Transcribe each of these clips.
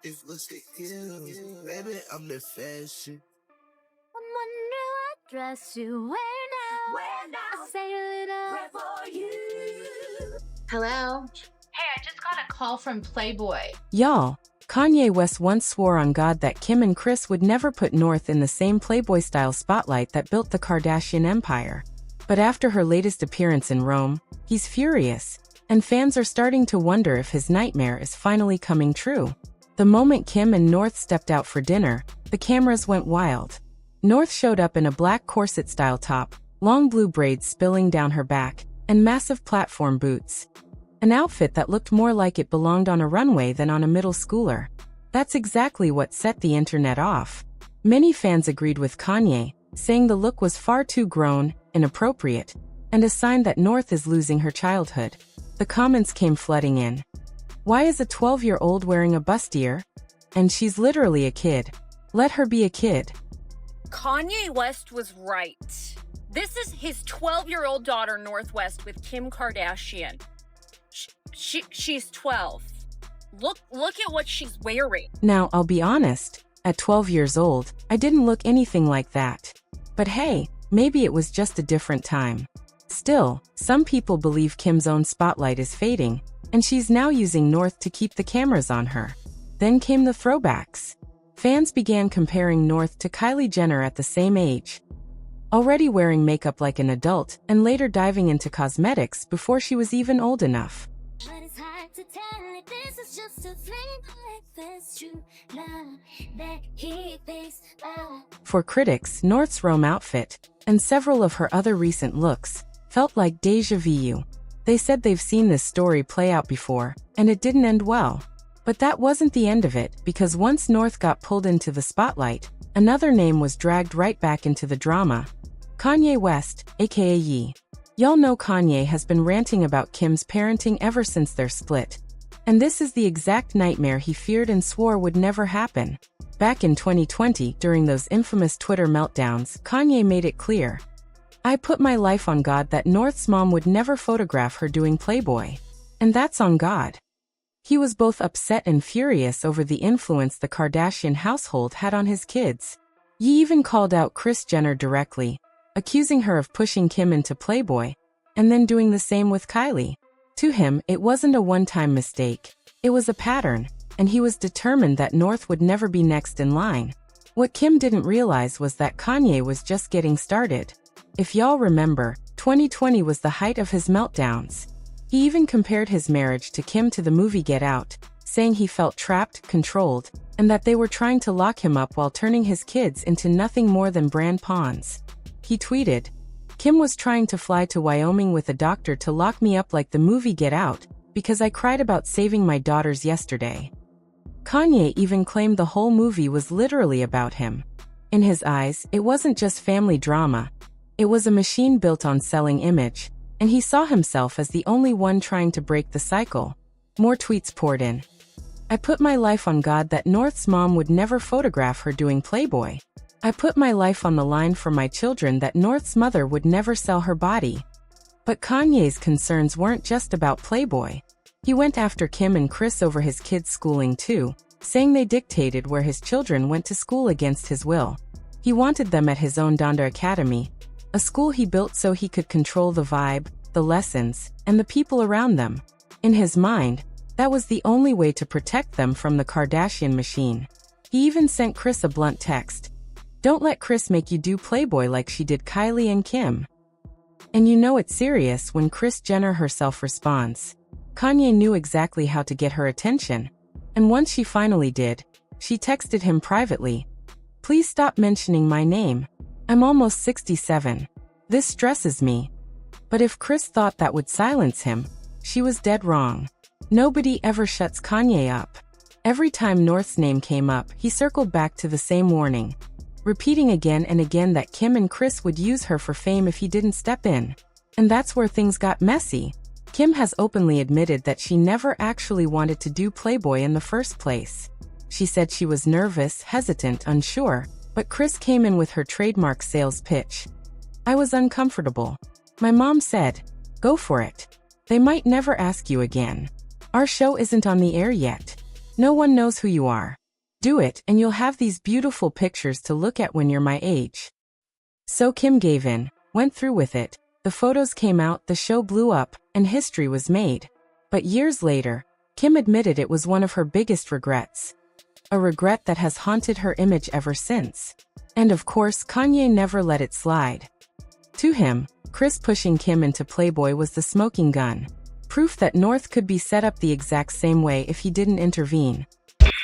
If was the ill, baby, I'm the fashion. I'm wondering what dress you wear now. I say a little prayer for you. Hello? Hey, I just got a call from Playboy. Y'all, Kanye West once swore on God that Kim and Kris would never put North in the same Playboy-style spotlight that built the Kardashian empire. But after her latest appearance in Rome, he's furious, and fans are starting to wonder if his nightmare is finally coming true. The moment Kim and North stepped out for dinner, the cameras went wild. North showed up in a black corset-style top, long blue braids spilling down her back, and massive platform boots. An outfit that looked more like it belonged on a runway than on a middle schooler. That's exactly what set the internet off. Many fans agreed with Kanye, saying the look was far too grown, inappropriate, and a sign that North is losing her childhood. The comments came flooding in. Why is a 12-year-old wearing a bustier? And she's literally a kid. Let her be a kid. Kanye West was right. This is his 12-year-old daughter, North West, with Kim Kardashian. She's 12. Look at what she's wearing. Now, I'll be honest, at 12 years old, I didn't look anything like that. But hey, maybe it was just a different time. Still, some people believe Kim's own spotlight is fading, and she's now using North to keep the cameras on her. Then came the throwbacks. Fans began comparing North to Kylie Jenner at the same age, already wearing makeup like an adult, and later diving into cosmetics before she was even old enough. But it's hard to tell if this is just a fling like this true love that he faced. For critics, North's Rome outfit, and several of her other recent looks, felt like déjà vu. They said they've seen this story play out before, and it didn't end well. But that wasn't the end of it, because once North got pulled into the spotlight, another name was dragged right back into the drama. Kanye West, aka Ye. Y'all know Kanye has been ranting about Kim's parenting ever since their split. And this is the exact nightmare he feared and swore would never happen. Back in 2020, during those infamous Twitter meltdowns, Kanye made it clear. I put my life on God that North's mom would never photograph her doing Playboy. And that's on God. He was both upset and furious over the influence the Kardashian household had on his kids. Ye even called out Kris Jenner directly, accusing her of pushing Kim into Playboy, and then doing the same with Kylie. To him, it wasn't a one-time mistake. It was a pattern, and he was determined that North would never be next in line. What Kim didn't realize was that Kanye was just getting started. If y'all remember, 2020 was the height of his meltdowns. He even compared his marriage to Kim to the movie Get Out, saying he felt trapped, controlled, and that they were trying to lock him up while turning his kids into nothing more than brand pawns. He tweeted, "Kim was trying to fly to Wyoming with a doctor to lock me up like the movie Get Out, because I cried about saving my daughters yesterday." Kanye even claimed the whole movie was literally about him. In his eyes, it wasn't just family drama. It was a machine built on selling image, and he saw himself as the only one trying to break the cycle. More tweets poured in. I put my life on God that North's mom would never photograph her doing Playboy. I put my life on the line for my children that North's mother would never sell her body. But Kanye's concerns weren't just about Playboy. He went after Kim and Kris over his kids' schooling too, saying they dictated where his children went to school against his will. He wanted them at his own Donda Academy, a school he built so he could control the vibe, the lessons, and the people around them. In his mind, that was the only way to protect them from the Kardashian machine. He even sent Kris a blunt text. Don't let Kris make you do Playboy like she did Kylie and Kim. And you know it's serious when Kris Jenner herself responds. Kanye knew exactly how to get her attention. And once she finally did, she texted him privately. Please stop mentioning my name. I'm almost 67. This stresses me. But if Kris thought that would silence him, she was dead wrong. Nobody ever shuts Kanye up. Every time North's name came up, he circled back to the same warning, repeating again and again that Kim and Kris would use her for fame if he didn't step in. And that's where things got messy. Kim has openly admitted that she never actually wanted to do Playboy in the first place. She said she was nervous, hesitant, unsure, but Kris came in with her trademark sales pitch. I was uncomfortable. My mom said, go for it. They might never ask you again. Our show isn't on the air yet. No one knows who you are. Do it and you'll have these beautiful pictures to look at when you're my age. So Kim gave in, went through with it, the photos came out, the show blew up, and history was made. But years later, Kim admitted it was one of her biggest regrets. A regret that has haunted her image ever since. And of course, Kanye never let it slide. To him, Kris pushing Kim into Playboy was the smoking gun. Proof that North could be set up the exact same way if he didn't intervene.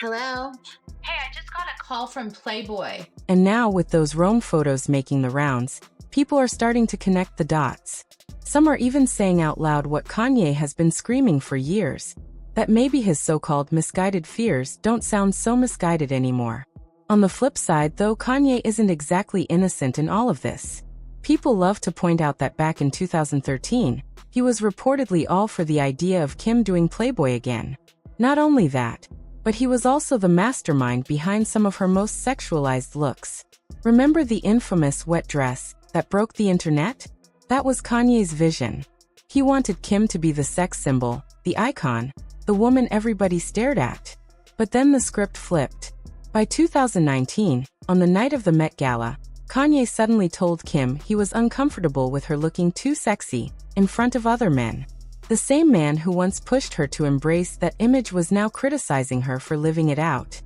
Hello? Hey, I just got a call from Playboy. And now with those Rome photos making the rounds, people are starting to connect the dots. Some are even saying out loud what Kanye has been screaming for years, that maybe his so-called misguided fears don't sound so misguided anymore. On the flip side though, Kanye isn't exactly innocent in all of this. People love to point out that back in 2013, he was reportedly all for the idea of Kim doing Playboy again. Not only that, but he was also the mastermind behind some of her most sexualized looks. Remember the infamous wet dress that broke the internet? That was Kanye's vision. He wanted Kim to be the sex symbol, the icon, the woman everybody stared at. But then the script flipped. By 2019, on the night of the Met Gala, Kanye suddenly told Kim he was uncomfortable with her looking too sexy in front of other men. The same man who once pushed her to embrace that image was now criticizing her for living it out.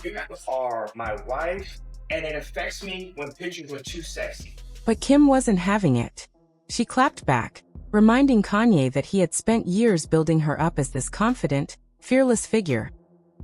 You are my wife, and it affects me when pictures are too sexy. But Kim wasn't having it. She clapped back, reminding Kanye that he had spent years building her up as this confident, fearless figure.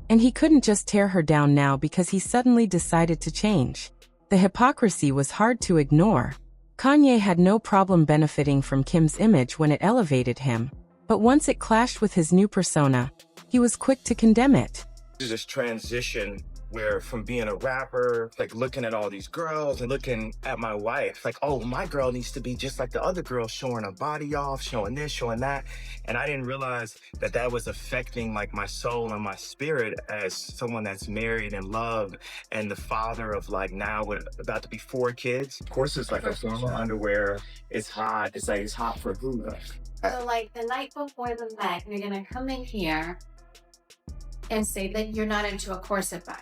And he couldn't just tear her down now because he suddenly decided to change. The hypocrisy was hard to ignore. Kanye had no problem benefiting from Kim's image when it elevated him. But once it clashed with his new persona, he was quick to condemn it. This transition where from being a rapper, like looking at all these girls and looking at my wife, like, oh, my girl needs to be just like the other girls, showing her body off, showing this, showing that. And I didn't realize that that was affecting like my soul and my spirit as someone that's married and loved and the father of like now with about to be 4 kids. Of course, it's like a formal underwear. It's hot. It's like, it's hot for who? So like the night before the Met, you're gonna come in here and say that you're not into a corset bag.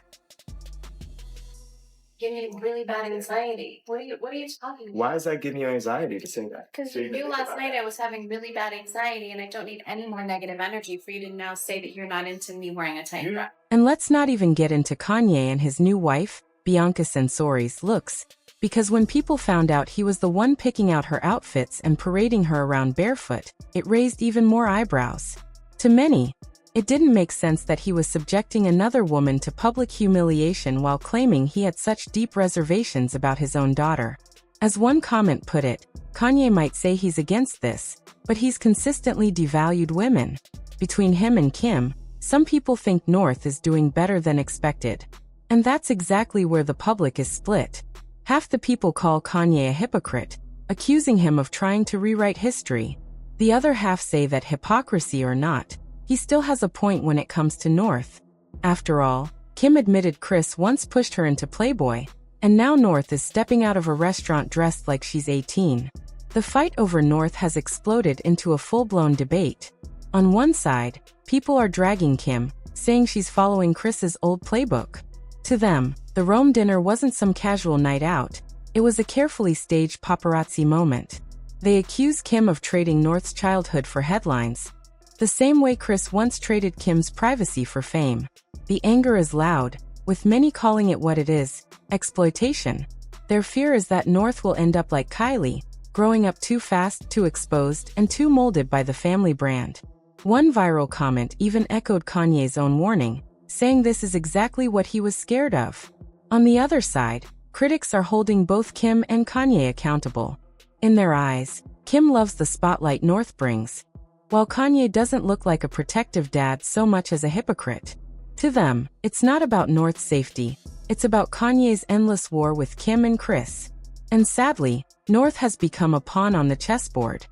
Give me really bad anxiety. What are you talking about? Why is that giving you anxiety to say that? Because you knew last night I was having really bad anxiety and I don't need any more negative energy for you to now say that you're not into me wearing a tight dress. And let's not even get into Kanye and his new wife, Bianca Censori's looks, because when people found out he was the one picking out her outfits and parading her around barefoot, it raised even more eyebrows. To many, it didn't make sense that he was subjecting another woman to public humiliation while claiming he had such deep reservations about his own daughter. As one comment put it, Kanye might say he's against this, but he's consistently devalued women. Between him and Kim, some people think North is doing better than expected. And that's exactly where the public is split. Half the people call Kanye a hypocrite, accusing him of trying to rewrite history. The other half say that hypocrisy or not, he still has a point when it comes to North. After all, Kim admitted Kris once pushed her into Playboy, and now North is stepping out of a restaurant dressed like she's 18. The fight over North has exploded into a full-blown debate. On one side, people are dragging Kim, saying she's following Kris's old playbook. To them, the Rome dinner wasn't some casual night out, it was a carefully staged paparazzi moment. They accuse Kim of trading North's childhood for headlines, the same way Kris once traded Kim's privacy for fame. The anger is loud, with many calling it what it is, exploitation. Their fear is that North will end up like Kylie, growing up too fast, too exposed, and too molded by the family brand. One viral comment even echoed Kanye's own warning, saying this is exactly what he was scared of. On the other side, critics are holding both Kim and Kanye accountable. In their eyes, Kim loves the spotlight North brings, while Kanye doesn't look like a protective dad so much as a hypocrite. To them, it's not about North's safety, it's about Kanye's endless war with Kim and Kris. And sadly, North has become a pawn on the chessboard.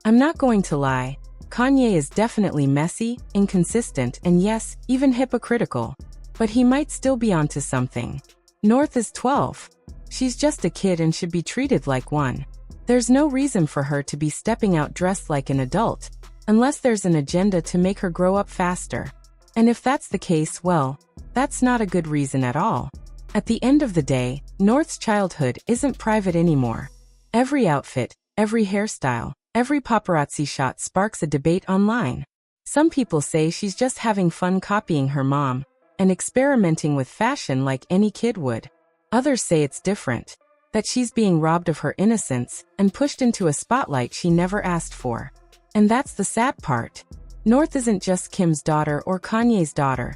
I'm not going to lie, Kanye is definitely messy, inconsistent, and yes, even hypocritical. But he might still be onto something. North is 12. She's just a kid and should be treated like one. There's no reason for her to be stepping out dressed like an adult, unless there's an agenda to make her grow up faster. And if that's the case, well, That's not a good reason at all. At the end of the day, North's childhood isn't private anymore. Every outfit, every hairstyle, every paparazzi shot sparks a debate online. Some people say she's just having fun copying her mom and experimenting with fashion like any kid would. Others say it's different, that she's being robbed of her innocence and pushed into a spotlight she never asked for. And that's the sad part. North isn't just Kim's daughter or Kanye's daughter.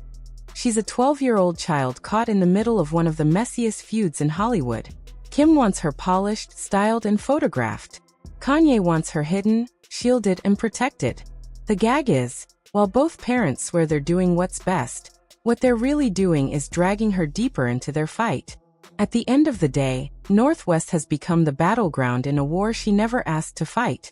She's a 12-year-old child caught in the middle of one of the messiest feuds in Hollywood. Kim wants her polished, styled, and photographed. Kanye wants her hidden, shielded, and protected. The gag is, while both parents swear they're doing what's best, what they're really doing is dragging her deeper into their fight. At the end of the day, North West has become the battleground in a war she never asked to fight.